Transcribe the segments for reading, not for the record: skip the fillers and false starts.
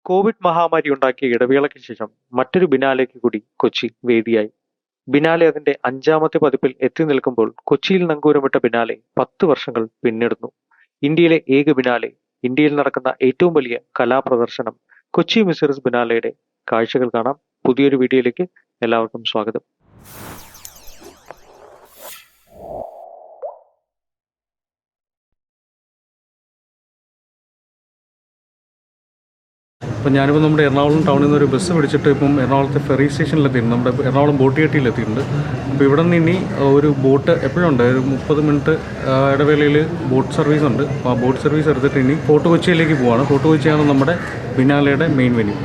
Covid മഹാമാരി ഉണ്ടാക്കിയ ഇടവേളയ്ക്ക് ശേഷം മറ്റൊരു ബിനാലേക്ക് കൂടി കൊച്ചി വേദിയായി. ബിനാലെ അതിന്റെ 5ാമത്തെ പതിപ്പിൽ എത്തി നിൽക്കുമ്പോൾ കൊച്ചിയിൽ നങ്കൂരമിട്ട ബിനാലെ 10 വർഷങ്ങൾ പിന്നിടുന്നു. ഇന്ത്യയിലെ ഏക ബിനാലെ, ഇന്ത്യയിൽ നടക്കുന്ന ഏറ്റവും വലിയ കലാപ്രദർശനം, കൊച്ചി മുസിറിസ് ബിനാലയുടെ കാഴ്ചകൾ കാണാം. പുതിയൊരു വീഡിയോയിലേക്ക് എല്ലാവർക്കും സ്വാഗതം. അപ്പോൾ ഞാനിപ്പോൾ നമ്മുടെ എറണാകുളം ടൗണിൽ നിന്ന് ഒരു ബസ് പിടിച്ചിട്ട് ഇപ്പം എറണാകുളത്തെ ഫെറി സ്റ്റേഷനിലെത്തിയിട്ടുണ്ട്. നമ്മുടെ എറണാകുളം ബോട്ട് ജെട്ടിയിലെത്തിയിട്ടുണ്ട്. അപ്പോൾ ഇവിടെ നിന്ന് ഇനി ഒരു ബോട്ട് എപ്പോഴുണ്ട്, ഒരു 30 മിനിറ്റ് ഇടവേളയിൽ ബോട്ട് സർവീസ് ഉണ്ട്. അപ്പോൾ ആ ബോട്ട് സർവീസ് എടുത്തിട്ട് ഇനി ഫോർട്ട് കൊച്ചിയിലേക്ക് പോവാണ്. ഫോർട്ട് കൊച്ചിയാണ് നമ്മുടെ ബിനാലയുടെ main venue.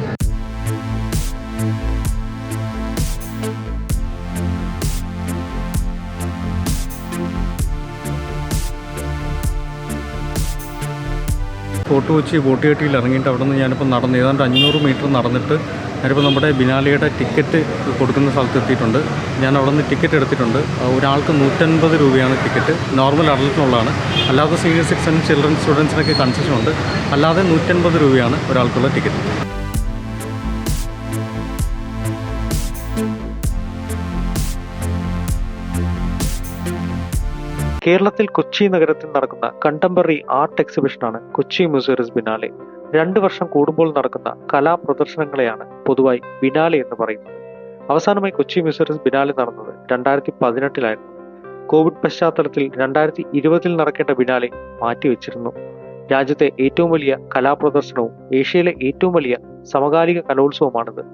Fort Kochi boat ജെട്ടിയിൽ ഇറങ്ങിയിട്ട് അവിടെ നിന്ന് ഞാനിപ്പോൾ നടന്ന് ഏതാണ്ട് 500 മീറ്റർ നടന്നിട്ട് ഞാനിപ്പോൾ നമ്മുടെ ബിനാലയുടെ ടിക്കറ്റ് കൊടുക്കുന്ന സ്ഥലത്ത് എത്തിയിട്ടുണ്ട്. ഞാൻ അവിടെ നിന്ന് ടിക്കറ്റ് എടുത്തിട്ടുണ്ട്. ഒരാൾക്ക് 150 രൂപയാണ് ടിക്കറ്റ്. നോർമൽ അഡൽട്ടിനുള്ളതാണ്. അല്ലാതെ സീനിയർ സിറ്റിസൺ, ചിൽഡ്രൻ, സ്റ്റുഡൻസിനൊക്കെ കൺസെഷൻ ഉണ്ട്. അല്ലാതെ 150 രൂപയാണ് ഒരാൾക്കുള്ള ടിക്കറ്റ്. കേരളത്തിൽ കൊച്ചി നഗരത്തിൽ നടക്കുന്ന കണ്ടംപററി ആർട്ട് എക്സിബിഷനാണ് കൊച്ചി മുസിറിസ് ബിനാലെ. 2 വർഷം കൂടുമ്പോൾ നടക്കുന്ന കലാപ്രദർശനങ്ങളെയാണ് പൊതുവായി ബിനാലെ എന്ന് പറയുന്നത്. അവസാനമായി കൊച്ചി മുസിറിസ് ബിനാലെ നടന്നത് 2018-ലായിരുന്നു. കോവിഡ് പശ്ചാത്തലത്തിൽ 2020-ൽ നടക്കേണ്ട ബിനാലെ മാറ്റിവെച്ചിരുന്നു. രാജ്യത്തെ ഏറ്റവും വലിയ കലാപ്രദർശനവും ഏഷ്യയിലെ ഏറ്റവും വലിയ സമകാലിക കലോത്സവമാണിത്.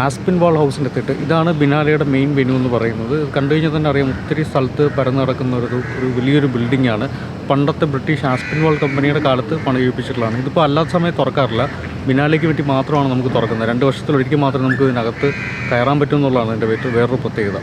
ആസ്പിൻവാൾ ഹൗസിൻ്റെ എത്തിയിട്ട് ഇതാണ് ബിനാലയുടെ മെയിൻ വെന്യൂ എന്ന് പറയുന്നത്. കണ്ടു കഴിഞ്ഞാൽ തന്നെ അറിയാം, ഒത്തിരി സ്ഥലത്ത് പരന്നു നടക്കുന്ന ഒരു വലിയൊരു ബിൽഡിങ്ങാണ്. പണ്ടത്തെ ബ്രിട്ടീഷ് ആസ്പിൻവാൾ കമ്പനിയുടെ കാലത്ത് പണികഴിപ്പിച്ചിട്ടുള്ളതാണ്. ഇതിപ്പോൾ അല്ലാത്ത സമയത്ത് തുറക്കാറില്ല. ബിനാലയ്ക്ക് വേണ്ടി മാത്രമാണ് നമുക്ക് തുറക്കുന്നത്. 2 വർഷത്തിലൊരിക്കൽ മാത്രമേ നമുക്ക് ഇതിനകത്ത് കയറാൻ പറ്റുമെന്നുള്ളതാണ് ഇതിൻ്റെ വേറൊരു പ്രത്യേകത.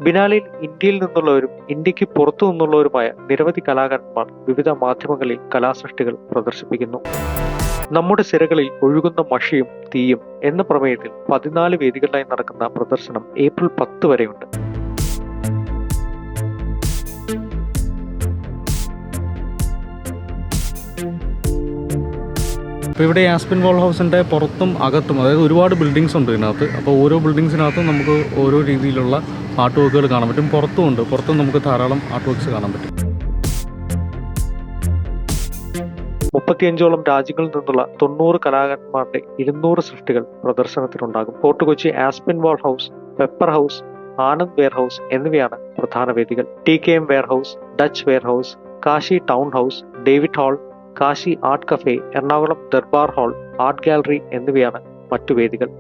ബിനാലയിൽ ഇന്ത്യയിൽ നിന്നുള്ളവരും ഇന്ത്യക്ക് പുറത്തു നിന്നുള്ളവരുമായ നിരവധി കലാകാരന്മാർ വിവിധ മാധ്യമങ്ങളിൽ കലാസൃഷ്ടികൾ പ്രദർശിപ്പിക്കുന്നു. നമ്മുടെ സിരകളിൽ ഒഴുകുന്ന മഷിയും തീയും എന്ന പ്രമേയത്തിൽ 14 വേദികളിലായി നടക്കുന്ന പ്രദർശനം ഏപ്രിൽ 10 വരെയുണ്ട്. അപ്പോൾ ഇവിടെ ആസ്പിൻവാൾ ഹൗസിൻ്റെ പുറത്തും അകത്തും, അതായത് ഒരുപാട് ബിൽഡിങ്സ് ഉണ്ട് ഇതിനകത്ത്. അപ്പോൾ ഓരോ ബിൽഡിങ്സിനകത്തും നമുക്ക് ഓരോ രീതിയിലുള്ള ആർട്ട് വർക്കുകൾ കാണാൻ പറ്റും. പുറത്തും നമുക്ക് ധാരാളം ആർട്ട് വർക്ക്സ് കാണാൻ പറ്റും. 35ഓളം രാജ്യങ്ങളിൽ നിന്നുള്ള 90 കലാകാരന്മാരുടെ 200 സൃഷ്ടികൾ പ്രദർശനത്തിനുണ്ടാകും. Fort Kochi Aspinwall house, pepper house, Anand warehouse എന്നിവയാണ് പ്രധാന വേദികൾ. TKM warehouse, Dutch warehouse, Kashi town house, David hall, Kashi art cafe, Ernakulam Durbar hall, art gallery എന്നിവയാണ് മറ്റു വേദികൾ.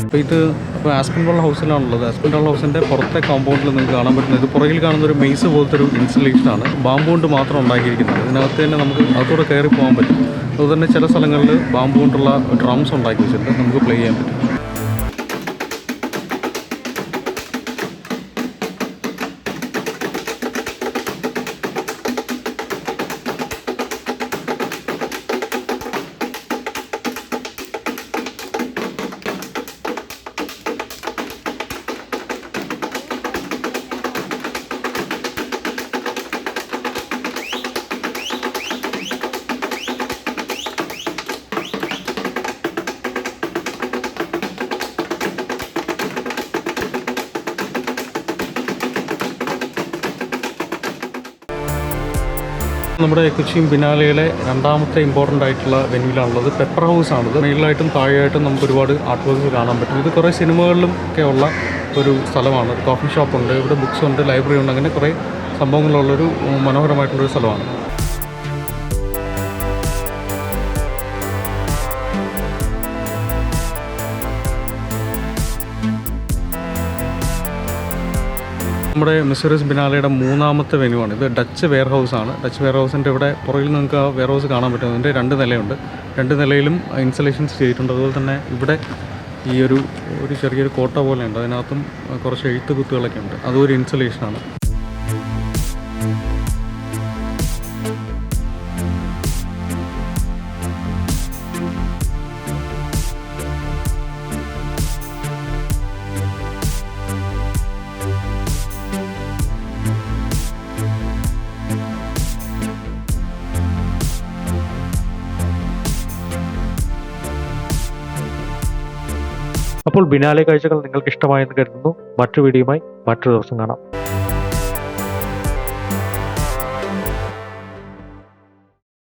അപ്പോൾ ഇത് ആസ്പിൻവാൾ ഹൗസിലാണുള്ളത്. ആസ്പിൻവാൾ ഹൗസിൻ്റെ പുറത്തെ കോമ്പൗണ്ടിൽ നിങ്ങൾക്ക് കാണാൻ പറ്റുന്നത്, ഇത് പുറകിൽ കാണുന്ന ഒരു മെയ്സ് പോലത്തെ ഒരു ഇൻസ്റ്റലേഷനാണ്. ബാമ്പു കൊണ്ട് മാത്രം ഉണ്ടാക്കിയിരിക്കുന്നത്. ഇതിനകത്ത് തന്നെ നമുക്ക് അതോടെ കയറി പോകാൻ പറ്റും. അതുപോലെ തന്നെ ചില സ്ഥലങ്ങളിൽ ബാമ്പു കൊണ്ടുള്ള ഡ്രംസ് ഉണ്ടാക്കി വെച്ചിട്ടുണ്ട്, നമുക്ക് പ്ലേ ചെയ്യാൻ പറ്റും. നമ്മുടെ കൊച്ചി ബിനാലയിലെ 2ാമത്തെ ഇമ്പോർട്ടൻ്റ് ആയിട്ടുള്ള വെന്യൂലാണുള്ളത്. പെപ്പർ ഹൗസ് ആണിത്. മേളിലായിട്ടും താഴെയായിട്ടും നമുക്ക് ഒരുപാട് ആർട്ട് വർക്ക്സ് കാണാൻ പറ്റും. ഇത് കുറേ സിനിമകളിലും ഒക്കെ ഉള്ള ഒരു സ്ഥലമാണ്. കോഫി ഷോപ്പുണ്ട്, ഇവിടെ ബുക്സ് ഉണ്ട്, ലൈബ്രറി ഉണ്ട്, അങ്ങനെ കുറേ സംഭവങ്ങളുള്ളൊരു മനോഹരമായിട്ടുള്ളൊരു സ്ഥലമാണ്. നമ്മുടെ മുസിറിസ് ബിനാലയുടെ 3ാമത്തെ വെന്യൂവാണ്. ഇത് ഡച്ച് വെയർ ഹൗസാണ്. ഡച്ച് വെയർ ഹൗസിൻ്റെ ഇവിടെ പുറകിൽ നിങ്ങൾക്ക് ആ വെയർ ഹൗസ് കാണാൻ പറ്റും. അതിൻ്റെ 2 നിലയുണ്ട്. 2 നിലയിലും ഇൻസ്റ്റലേഷൻസ് ചെയ്തിട്ടുണ്ട്. അതുപോലെ തന്നെ ഇവിടെ ഈ ഒരു ചെറിയൊരു കോട്ട പോലെയുണ്ട്, അതിനകത്തും കുറച്ച് എഴുത്ത് കുത്തുകളൊക്കെ ഉണ്ട്. അതും ഒരു ഇൻസലേഷനാണ്. അപ്പോൾ ബിനാലെ കാഴ്ചകൾ നിങ്ങൾക്ക് ഇഷ്ടമായെന്ന് കരുതുന്നു. മറ്റൊരു വീഡിയോയുമായി മറ്റൊരു ദിവസം കാണാം.